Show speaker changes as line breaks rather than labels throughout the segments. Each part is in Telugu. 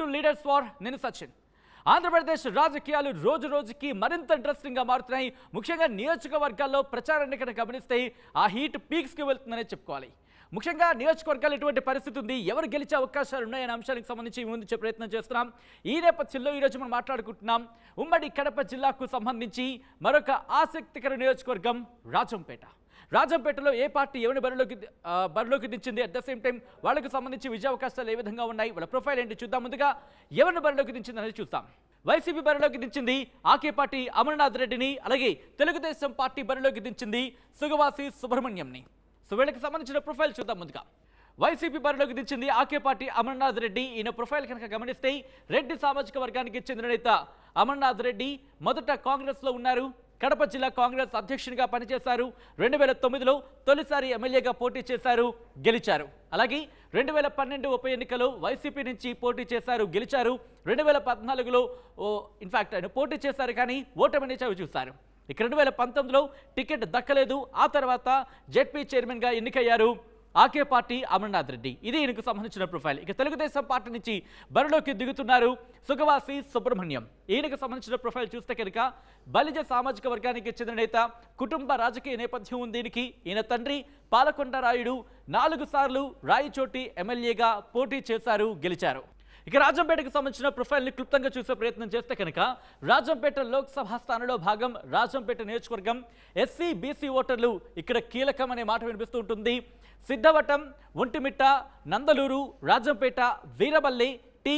వెల్కమ్ టు లీడర్స్ ఫార్ నేను సచిన్. ఆంధ్రప్రదేశ్ రాజకీయాలు రోజు రోజుకి మరింత ఇంట్రెస్టింగ్గా మారుతున్నాయి. ముఖ్యంగా నియోజకవర్గాల్లో ప్రచారాన్ని కనుక గమనిస్తే ఆ హీట్ పీక్స్కి వెళ్తుందనే చెప్పుకోవాలి. ముఖ్యంగా నియోజకవర్గాలు ఎటువంటి పరిస్థితి ఉంది, ఎవరు గెలిచే అవకాశాలు ఉన్నాయనే అంశానికి సంబంధించి ముందు ప్రయత్నం చేస్తున్నాం. ఈ నేపథ్యంలో ఈరోజు మనం మాట్లాడుకుంటున్నాం ఉమ్మడి కడప జిల్లాకు సంబంధించి మరొక ఆసక్తికర నియోజకవర్గం రాజంపేటలో ఏ పార్టీ ఎవరిని బరిలోకి దించింది, అట్ ద సేమ్ టైం వాళ్ళకి సంబంధించి విజయ అవకాశాలు ఏ విధంగా ఉన్నాయి, వాళ్ళ ప్రొఫైల్ ఏంటి చూద్దాం. ముందుగా ఎవరిని బరిలోకి దించింది అనేది చూస్తాం. వైసీపీ బరిలోకి దించింది ఆకే పార్టీ అమర్నాథ్ రెడ్డిని, అలాగే తెలుగుదేశం పార్టీ బరిలోకి దించింది సుగవాసి సుబ్రహ్మణ్యంని. సో వీళ్ళకి సంబంధించిన ప్రొఫైల్ చూద్దాం. ముందుగా వైసీపీ బరిలోకి దించింది ఆకే పార్టీ అమర్నాథ్ రెడ్డి. ఈయన ప్రొఫైల్ కనుక గమనిస్తే రెడ్డి సామాజిక వర్గానికి చెందిన నేత అమర్నాథ్ రెడ్డి మొదట కాంగ్రెస్లో ఉన్నారు. కడప జిల్లా కాంగ్రెస్ అధ్యక్షునిగా పనిచేశారు. 2009లో తొలిసారి ఎమ్మెల్యేగా పోటీ చేశారు, గెలిచారు. అలాగే 2012 ఉప ఎన్నికలో వైసీపీ నుంచి పోటీ చేశారు, గెలిచారు. 2014లో ఇన్ఫాక్ట్ ఆయన పోటీ చేశారు కానీ ఓటమిని చవిచూశారు. ఇక 2019లో టికెట్ దక్కలేదు. ఆ తర్వాత జెడ్పీ చైర్మన్గా ఎన్నికయ్యారు ఆకే పార్టీ అమర్నాథ్ రెడ్డి. ఇది ఈయనకు సంబంధించిన ప్రొఫైల్. ఇక తెలుగుదేశం పార్టీ నుంచి బరిలోకి దిగుతున్నారు సుగవాసి సుబ్రహ్మణ్యం. ఈయనకు సంబంధించిన ప్రొఫైల్ చూస్తే కనుక బలిజ సామాజిక వర్గానికి చెందిన నేత, కుటుంబ రాజకీయ నేపథ్యం ఉంది దీనికి. ఈయన తండ్రి పాలకొండ రాయుడు 4 సార్లు రాయచోటి ఎమ్మెల్యేగా పోటీ చేశారు, గెలిచారు. ఇక రాజంపేటకు సంబంధించిన ప్రొఫైల్ని క్లుప్తంగా చూసే ప్రయత్నం చేస్తే కనుక రాజంపేట లోక్సభ స్థానంలో భాగం రాజంపేట నియోజకవర్గం. ఎస్సీ బీసీ ఓటర్లు ఇక్కడ కీలకం అనే మాట వినిపిస్తూ ఉంటుంది. సిద్ధవటం, ఒంటిమిట్ట, నందలూరు, రాజంపేట, వీరబల్లి, టి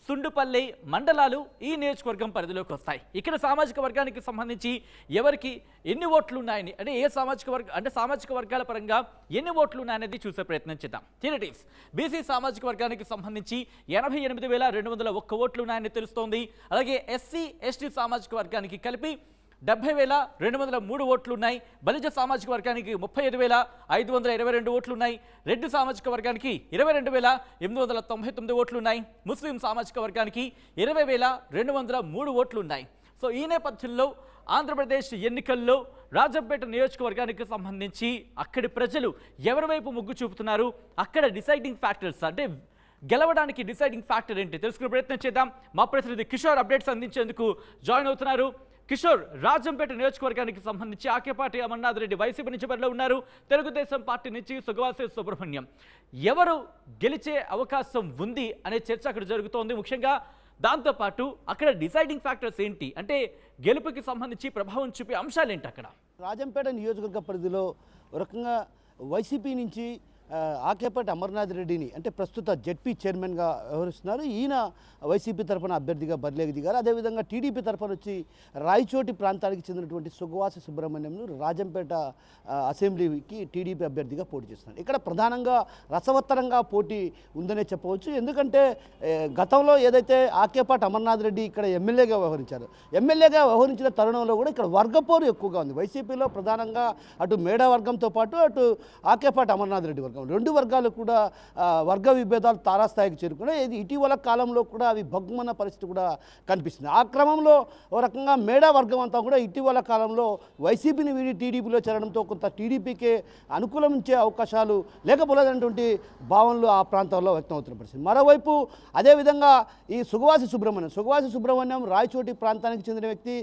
సుండుపల్లి మండలాలు ఈ నియోజకవర్గం పరిధిలోకి వస్తాయి. ఇక్కడ సామాజిక వర్గానికి సంబంధించి ఎవరికి ఎన్ని ఓట్లు ఉన్నాయని, అంటే ఏ సామాజిక వర్గాల పరంగా ఎన్ని ఓట్లు ఉన్నాయనేది చూసే ప్రయత్నం చేద్దాం. టీడీటీస్ బీసీ సామాజిక వర్గానికి సంబంధించి 88,201 ఓట్లు ఉన్నాయని తెలుస్తోంది. అలాగే ఎస్సీ ఎస్టీ సామాజిక వర్గానికి కలిపి 70,203 ఓట్లు ఉన్నాయి. బలిజ సామాజిక వర్గానికి 35,522 ఓట్లు ఉన్నాయి. రెడ్డి సామాజిక వర్గానికి 22,899 ఓట్లు ఉన్నాయి. ముస్లిం సామాజిక వర్గానికి 20,203 ఓట్లు ఉన్నాయి. సో ఈ నేపథ్యంలో ఆంధ్రప్రదేశ్ ఎన్నికల్లో రాజంపేట నియోజకవర్గానికి సంబంధించి అక్కడి ప్రజలు ఎవరి వైపు మొగ్గు చూపుతున్నారు, అక్కడ డిసైడింగ్ ఫ్యాక్టర్స్ అంటే గెలవడానికి డిసైడింగ్ ఫ్యాక్టర్ ఏంటి తెలుసుకునే ప్రయత్నం చేద్దాం. మా ప్రతినిధి కిషోర్ అప్డేట్స్ అందించేందుకు జాయిన్ అవుతున్నారు. కిషోర్, రాజంపేట నియోజకవర్గానికి సంబంధించి ఆకే పార్టీ అమర్నాథ్ రెడ్డి వైసీపీ నుంచి బరిలో ఉన్నారు, తెలుగుదేశం పార్టీ నుంచి సుగవాసి సుబ్రహ్మణ్యం. ఎవరు గెలిచే అవకాశం ఉంది అనే చర్చ అక్కడ జరుగుతోంది. ముఖ్యంగా దాంతోపాటు అక్కడ డిసైడింగ్ ఫ్యాక్టర్స్ ఏంటి, అంటే గెలుపుకి సంబంధించి ప్రభావం చూపే అంశాలు ఏంటి అక్కడ?
రాజంపేట నియోజకవర్గ పరిధిలో ఒక రకంగా వైసీపీ నుంచి ఆకేపాటి అమర్నాథ్ రెడ్డిని, అంటే ప్రస్తుత జెడ్పీ చైర్మన్గా వ్యవహరిస్తున్నారు. ఈయన వైసీపీ తరఫున అభ్యర్థిగా బరిలోకి దిగారు. అదేవిధంగా టీడీపీ తరఫున వచ్చి రాయచోటి ప్రాంతానికి చెందినటువంటి సుగవాసి సుబ్రహ్మణ్యంను రాజంపేట అసెంబ్లీకి టీడీపీ అభ్యర్థిగా పోటీ చేస్తున్నారు. ఇక్కడ ప్రధానంగా రసవత్తరంగా పోటీ ఉందనే చెప్పవచ్చు. ఎందుకంటే గతంలో ఏదైతే ఆకేపాటి అమర్నాథ్ రెడ్డి ఇక్కడ ఎమ్మెల్యేగా వ్యవహరించిన తరుణంలో కూడా ఇక్కడ వర్గపోరు ఎక్కువగా ఉంది. వైసీపీలో ప్రధానంగా అటు మేడా వర్గంతో పాటు అటు ఆకేపాటి అమర్నాథ్ రెడ్డి వర్గం, 2 వర్గాలు కూడా వర్గ విభేదాలు తారాస్థాయికి చేరుకున్నాయి. ఇది ఇటీవల కాలంలో కూడా అవి భగ్గుమన్న పరిస్థితి కూడా కనిపిస్తుంది. ఆ క్రమంలో ఒక రకంగా మేడా వర్గం అంతా కూడా ఇటీవల కాలంలో వైసీపీని వీడి టీడీపీలో చేరడంతో కొంత టీడీపీకే అనుకూలించే అవకాశాలు లేకపోలేదనేటువంటి భావనలు ఆ ప్రాంతాల్లో వ్యక్తమవుతున్న పరిస్థితి. మరోవైపు అదేవిధంగా ఈ సుగవాసి సుబ్రహ్మణ్యం రాయచోటి ప్రాంతానికి చెందిన వ్యక్తి.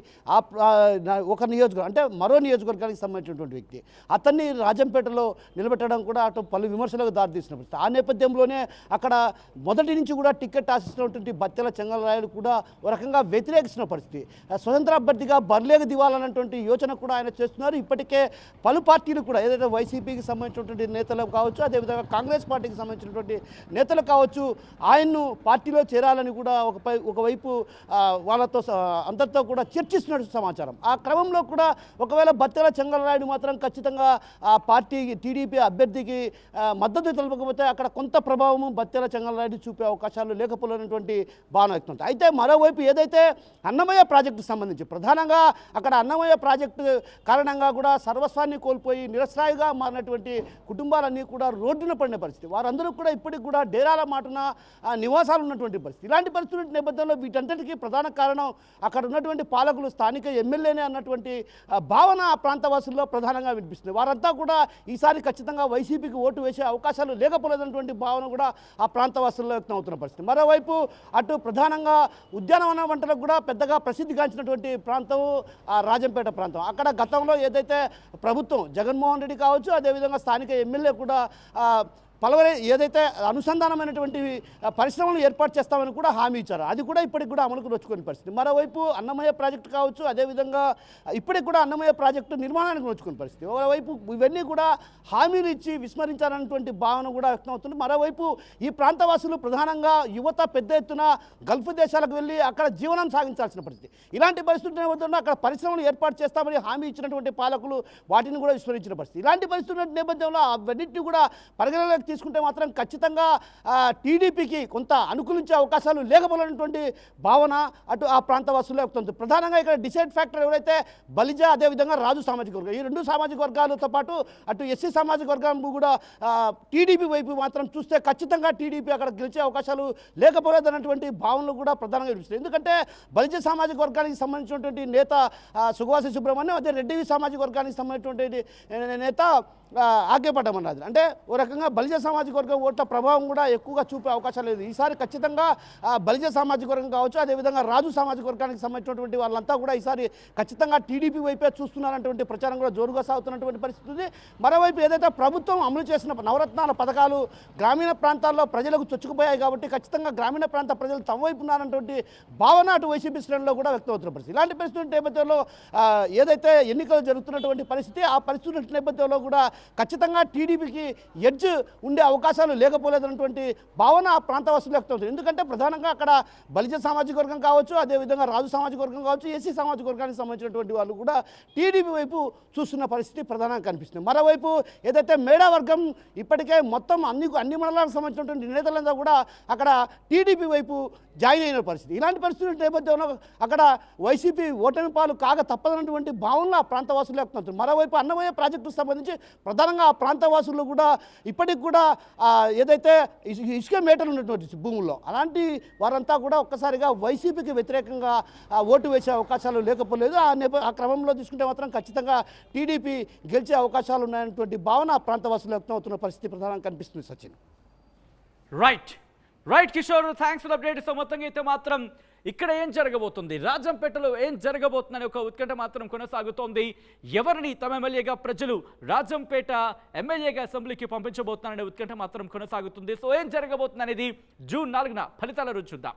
ఒక నియోజకవర్గం అంటే మరో నియోజకవర్గానికి సంబంధించినటువంటి వ్యక్తి. అతన్ని రాజంపేటలో నిలబెట్టడం కూడా అటు పలు విమర్శలకు దారితీసిన పరిస్థితి. ఆ నేపథ్యంలోనే అక్కడ మొదటి నుంచి కూడా టికెట్ ఆశిస్తున్నటువంటి బత్తెల చెంగలరాయుడు కూడా ఒక రకంగా వ్యతిరేకిస్తున్న పరిస్థితి. స్వతంత్ర అభ్యర్థిగా బరిలోకి దివాలన్నటువంటి యోచన కూడా ఆయన చేస్తున్నారు. ఇప్పటికే పలు పార్టీలు కూడా ఏదైతే వైసీపీకి సంబంధించినటువంటి నేతలు కావచ్చు, అదేవిధంగా కాంగ్రెస్ పార్టీకి సంబంధించినటువంటి నేతలు కావచ్చు, ఆయన్ను పార్టీలో చేరాలని కూడా ఒకవైపు వాళ్ళతో అందరితో కూడా చర్చిస్తున్నట్టు సమాచారం. ఆ క్రమంలో కూడా ఒకవేళ బత్తెల చెంగలరాయుడు మాత్రం ఖచ్చితంగా ఆ పార్టీ టీడీపీ అభ్యర్థికి మద్దతు తెలపకపోతే అక్కడ కొంత ప్రభావము బత్తెల చెంగలరాయుడు చూపే అవకాశాలు లేకపోలేనటువంటి భావన వ్యక్తం. అయితే మరోవైపు ఏదైతే అన్నమయ్య ప్రాజెక్టుకు సంబంధించి ప్రధానంగా అక్కడ అన్నమయ్య ప్రాజెక్టు కారణంగా కూడా సర్వస్వాన్ని కోల్పోయి నిరసరాయిగా మారినటువంటి కుటుంబాలన్నీ కూడా రోడ్డున పడిన పరిస్థితి. వారందరూ కూడా ఇప్పటికి కూడా డేరాల మాటున నివాసాలు ఉన్నటువంటి పరిస్థితి. ఇలాంటి పరిస్థితుల నేపథ్యంలో వీటంతటికీ ప్రధాన కారణం అక్కడ ఉన్నటువంటి పాలకులు స్థానిక ఎమ్మెల్యేనే అన్నటువంటి భావన ఆ ప్రాంతవాసుల్లో ప్రధానంగా వినిపిస్తుంది. వారంతా కూడా ఈసారి ఖచ్చితంగా వైసీపీకి ఓటు ఓటు వేసే అవకాశాలు లేకపోలేదన్నటువంటి భావన కూడా ఆ ప్రాంతవాసుల్లో వ్యక్తం అవుతున్న పరిస్థితి. మరోవైపు అటు ప్రధానంగా ఉద్యానవన పంటలకు కూడా పెద్దగా ప్రసిద్ధిగాంచినటువంటి ప్రాంతం ఆ రాజంపేట ప్రాంతం. అక్కడ గతంలో ఏదైతే ప్రభుత్వం జగన్మోహన్ రెడ్డి కావచ్చు, అదేవిధంగా స్థానిక ఎమ్మెల్యే కూడా పలవరే ఏదైతే అనుసంధానమైనటువంటి పరిశ్రమలు ఏర్పాటు చేస్తామని కూడా హామీ ఇచ్చారు. అది కూడా ఇప్పటికి కూడా అమలుకు నోచుకునే పరిస్థితి. మరోవైపు అన్నమయ్య ప్రాజెక్టు కావచ్చు, అదేవిధంగా ఇప్పటికి కూడా అన్నమయ్య ప్రాజెక్టు నిర్మాణానికి నోచుకునే పరిస్థితి. మరోవైపు ఇవన్నీ కూడా హామీలు ఇచ్చి విస్మరించాలన్నటువంటి భావన కూడా వ్యక్తం అవుతుంది. మరోవైపు ఈ ప్రాంతవాసులు ప్రధానంగా యువత పెద్ద ఎత్తున గల్ఫ్ దేశాలకు వెళ్ళి అక్కడ జీవనం సాగించాల్సిన పరిస్థితి. ఇలాంటి పరిస్థితుల నేపథ్యంలో అక్కడ పరిశ్రమలు ఏర్పాటు చేస్తామని హామీ ఇచ్చినటువంటి పాలకులు వాటిని కూడా విస్మరించిన పరిస్థితి. ఇలాంటి పరిస్థితుల నేపథ్యంలో అవన్నింటినీ కూడా పరిగణలోకి తీసుకుంటే మాత్రం ఖచ్చితంగా టీడీపీకి కొంత అనుకూలించే అవకాశాలు లేకపోయినటువంటి భావన అటు ఆ ప్రాంతవాసుల్లో వ్యక్తం. ప్రధానంగా ఇక్కడ డిసైడ్ ఫ్యాక్టర్ ఎవరైతే బలిజ, అదేవిధంగా రాజు సామాజిక వర్గం, ఈ రెండు సామాజిక వర్గాలతో పాటు అటు ఎస్సీ సామాజిక వర్గం కూడా టీడీపీ వైపు మాత్రం చూస్తే ఖచ్చితంగా టీడీపీ అక్కడ గెలిచే అవకాశాలు లేకపోలేదన్నటువంటి భావనలు కూడా ప్రధానంగా వినిపిస్తుంది. ఎందుకంటే బలిజ సామాజిక వర్గానికి సంబంధించినటువంటి నేత సుగవాసి సుబ్రహ్మణ్యం, అదే రెడ్డి సామాజిక వర్గానికి సంబంధించినటువంటి నేత ఆకేపాటి అమర్నాథ్. అంటే ఓ రకంగా బలిజ సామాజిక వర్గం ఓట్ల ప్రభావం కూడా ఎక్కువగా చూపే అవకాశం లేదు. ఈసారి ఖచ్చితంగా బలిజ సామాజిక వర్గం కావచ్చు, అదేవిధంగా రాజు సామాజిక వర్గానికి సంబంధించినటువంటి వాళ్ళంతా కూడా ఈసారి ఖచ్చితంగా టీడీపీ వైపే చూస్తున్నారన్నటువంటి ప్రచారం కూడా జోరుగా సాగుతున్నటువంటి పరిస్థితి ఉంది. మరోవైపు ఏదైతే ప్రభుత్వం అమలు చేసిన నవరత్నాల పథకాలు గ్రామీణ ప్రాంతాల్లో ప్రజలకు చొచ్చుకుపోయాయి కాబట్టి ఖచ్చితంగా గ్రామీణ ప్రాంత ప్రజలు తమ వైపు ఉన్నారన్నటువంటి భావన అటు వైసీపీ శ్రేణుల్లో కూడా వ్యక్తం అవుతున్న పరిస్థితి. ఇలాంటి పరిస్థితుల నేపథ్యంలో ఏదైతే ఎన్నికలు జరుగుతున్నటువంటి పరిస్థితి, ఆ పరిస్థితుల నేపథ్యంలో కూడా ఖచ్చితంగా టీడీపీకి ఎడ్జ్ ఉండే అవకాశాలు లేకపోలేదన్నటువంటి భావన ఆ ప్రాంతవాసులు వ్యక్తం అవుతుంది. ఎందుకంటే ప్రధానంగా అక్కడ బలిజ సామాజిక వర్గం కావచ్చు, అదేవిధంగా రాజు సామాజిక వర్గం కావచ్చు, ఎస్సీ సామాజిక వర్గానికి సంబంధించినటువంటి వాళ్ళు కూడా టీడీపీ వైపు చూస్తున్న పరిస్థితి ప్రధానంగా కనిపిస్తుంది. మరోవైపు ఏదైతే మేడా వర్గం ఇప్పటికే మొత్తం అన్ని మండలాలకు సంబంధించినటువంటి నేతలంతా కూడా అక్కడ టీడీపీ వైపు జాయిన్ అయిన పరిస్థితి. ఇలాంటి పరిస్థితుల నేపథ్యంలో అక్కడ వైసీపీ ఓటమి పాలు కాక తప్పదన్నటువంటి భావనలో ఆ ప్రాంతవాసులు వ్యక్తం అవుతుంది. మరోవైపు అన్నమయ్య ప్రాజెక్టుకు సంబంధించి ప్రధానంగా ఆ ప్రాంతవాసులు కూడా ఇప్పటికి కూడా ఏదైతే ఇసుక మేటలు ఉన్నటువంటి భూముల్లో అలాంటి వారంతా కూడా ఒక్కసారిగా వైసీపీకి వ్యతిరేకంగా ఓటు వేసే అవకాశాలు లేకపోలేదు. ఆ క్రమంలో తీసుకుంటే మాత్రం ఖచ్చితంగా టీడీపీ గెలిచే అవకాశాలు ఉన్నాయన్నటువంటి భావన ఆ ప్రాంతవాసులు వ్యక్తం అవుతున్న పరిస్థితి ప్రధానంగా కనిపిస్తుంది. Sachin.
Right Kishore, thanks for update. So మొత్తంగా అయితే మాత్రం ఇక్కడ ఏం జరగబోతుంది, రాజంపేటలో ఏం జరగబోతుందనే ఒక ఉత్కంఠ మాత్రం కొనసాగుతోంది. ఎవరిని తమ ఎమ్మెల్యేగా ప్రజలు రాజంపేట ఎమ్మెల్యేగా అసెంబ్లీకి పంపించబోతున్నారనే ఉత్కంఠ మాత్రం కొనసాగుతుంది. సో ఏం జరగబోతుంది అనేది జూన్ 4న ఫలితాల రోజు చూద్దాం.